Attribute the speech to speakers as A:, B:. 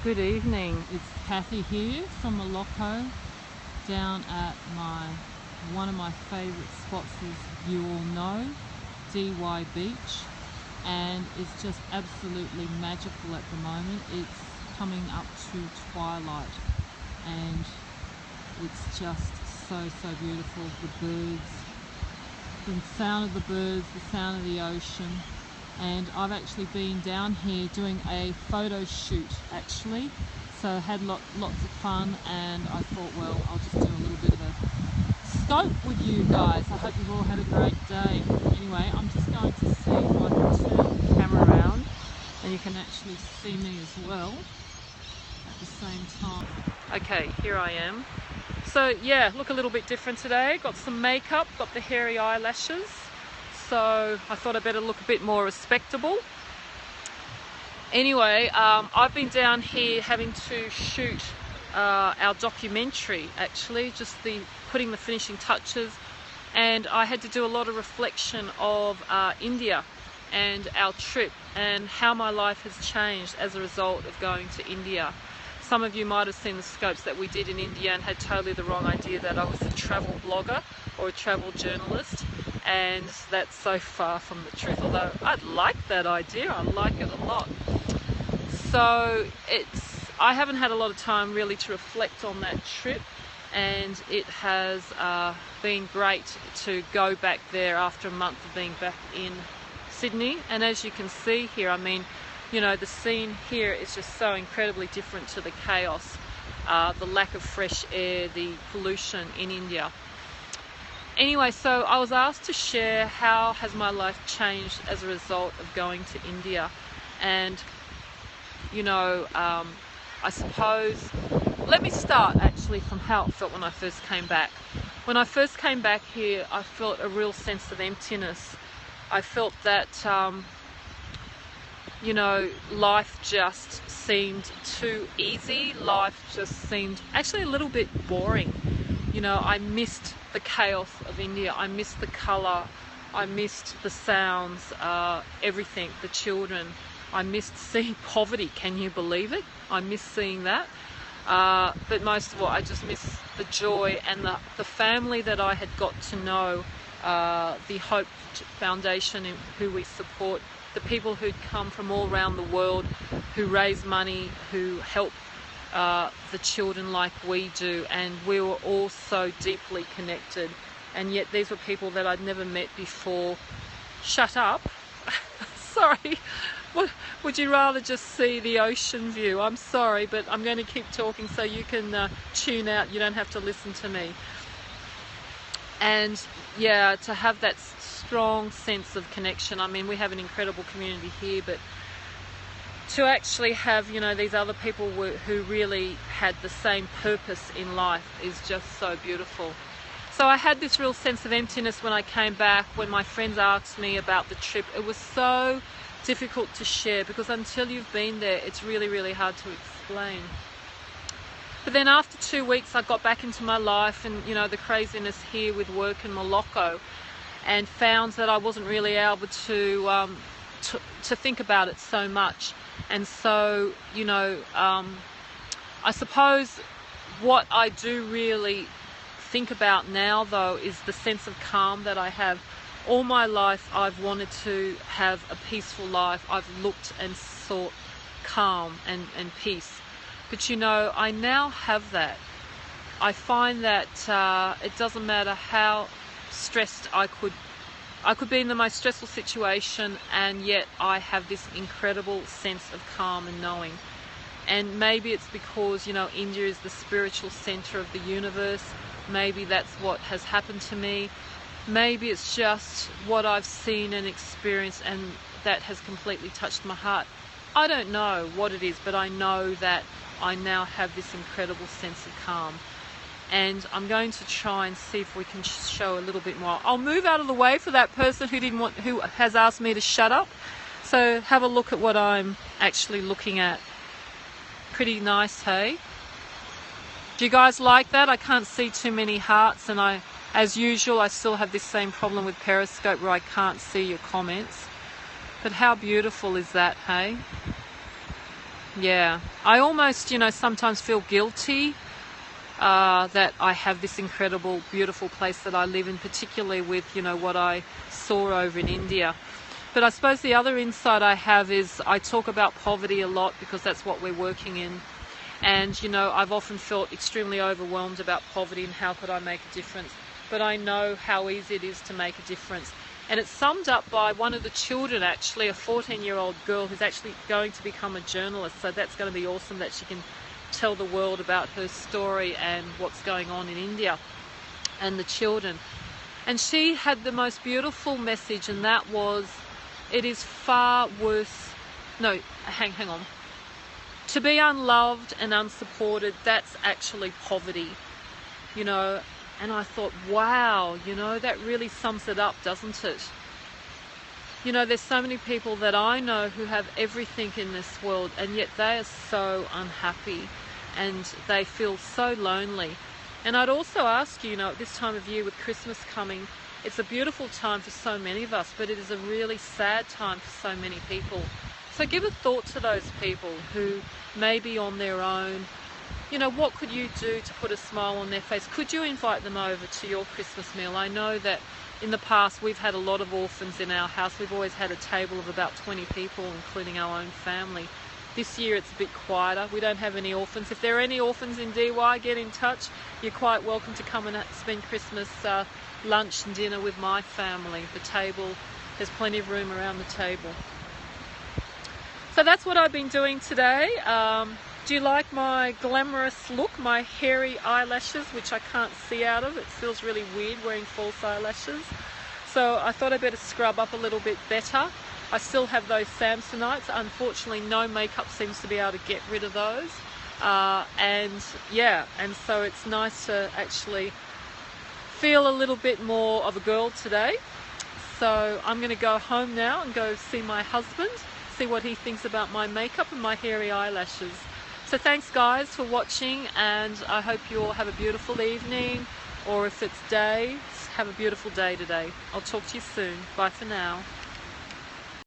A: Good evening, it's Kathy here from Moloko down at one of my favourite spots, as you all know, DY Beach, and it's just absolutely magical at the moment. It's coming up to twilight and it's just so beautiful. The birds, the sound of the birds, the sound of the ocean. And I've actually been down here doing a photo shoot actually, so had lots of fun, and I thought, well, I'll just do a little bit of a scope with you guys. I hope you've all had a great day. Anyway, I'm just going to see if I can turn the camera around and you can actually see me as well at the same time. Okay, here I am. So yeah, look a little bit different today. Got some makeup, got the hairy eyelashes. So I thought I'd better look a bit more respectable. Anyway, I've been down here having to shoot our documentary, actually, just putting the finishing touches, and I had to do a lot of reflection of India and our trip and how my life has changed as a result of going to India. Some of you might have seen the scopes that we did in India and had totally the wrong idea that I was a travel blogger or a travel journalist, and that's so far from the truth, although I like that idea, I like it a lot. So I haven't had a lot of time really to reflect on that trip, and it has been great to go back there after a month of being back in Sydney. And as you can see here, I mean, you know, the scene here is just so incredibly different to the chaos, the lack of fresh air, the pollution in India. Anyway, so I was asked to share how has my life changed as a result of going to India. And, you know, I suppose, let me start actually from how it felt when I first came back. When I first came back here, I felt a real sense of emptiness. I felt that, you know, life just seemed too easy. Life just seemed actually a little bit boring. You know, I missed the chaos of India. I missed the colour. I missed the sounds, everything, the children. I missed seeing poverty. Can you believe it? I missed seeing that. But most of all, I just missed the joy and the family that I had got to know, the Hope Foundation, who we support, the people who'd come from all around the world, who raise money, who help the children like we do, and we were all so deeply connected. And yet these were people that I'd never met before. Shut up. Sorry. Would you rather just see the ocean view? I'm sorry, but I'm going to keep talking so you can tune out. You don't have to listen to me. And yeah, to have that strong sense of connection. I mean, we have an incredible community here, but to actually have, you know, these other people who really had the same purpose in life is just so beautiful. So I had this real sense of emptiness when I came back. When my friends asked me about the trip, it was so difficult to share, because until you've been there, it's really hard to explain. But then after 2 weeks, I got back into my life and, you know, the craziness here with work in Moloko, and found that I wasn't really able to think about it so much. And so, you know, I suppose what I do really think about now, though, is the sense of calm that I have. All my life I've wanted to have a peaceful life. I've looked and sought calm and peace. But, you know, I now have that. I find that it doesn't matter how stressed I could be in the most stressful situation, and yet I have this incredible sense of calm and knowing. And maybe it's because, you know, India is the spiritual center of the universe. Maybe that's what has happened to me. Maybe it's just what I've seen and experienced, and that has completely touched my heart. I don't know what it is, but I know that I now have this incredible sense of calm. And I'm going to try and see if we can show a little bit more. I'll move out of the way for that person who has asked me to shut up. So have a look at what I'm actually looking at. Pretty nice, hey? Do you guys like that? I can't see too many hearts, and as usual, I still have this same problem with Periscope where I can't see your comments. But how beautiful is that, hey? Yeah, I almost, you know, sometimes feel guilty that I have this incredible, beautiful place that I live in, particularly with, you know, what I saw over in India. But I suppose the other insight I have is I talk about poverty a lot because that's what we're working in. And, you know, I've often felt extremely overwhelmed about poverty and how could I make a difference. But I know how easy it is to make a difference. And it's summed up by one of the children, actually, a 14-year-old girl who's actually going to become a journalist. So that's going to be awesome that she can tell the world about her story and what's going on in India and the children. And she had the most beautiful message, and that was, it is far worse, no, hang on. To be unloved and unsupported, that's actually poverty, you know. And I thought, wow, you know, that really sums it up, doesn't it? You know, there's so many people that I know who have everything in this world, and yet they are so unhappy and they feel so lonely. And I'd also ask you, you know, at this time of year with Christmas coming, it's a beautiful time for so many of us, but it is a really sad time for so many people. So give a thought to those people who may be on their own. You know, what could you do to put a smile on their face? Could you invite them over to your Christmas meal? I know that in the past we've had a lot of orphans in our house. We've always had a table of about 20 people, including our own family. This year it's a bit quieter. We don't have any orphans. If there are any orphans in DY, get in touch. You're quite welcome to come and spend Christmas lunch and dinner with my family. The table, there's plenty of room around the table. So that's what I've been doing today. Do you like my glamorous look, my hairy eyelashes, which I can't see out of? It feels really weird wearing false eyelashes. So I thought I'd better scrub up a little bit better. I still have those Samsonites. Unfortunately, no makeup seems to be able to get rid of those. And so it's nice to actually feel a little bit more of a girl today. So I'm going to go home now and go see my husband, see what he thinks about my makeup and my hairy eyelashes. So thanks guys for watching, and I hope you all have a beautiful evening, or if it's day, have a beautiful day today. I'll talk to you soon. Bye for now.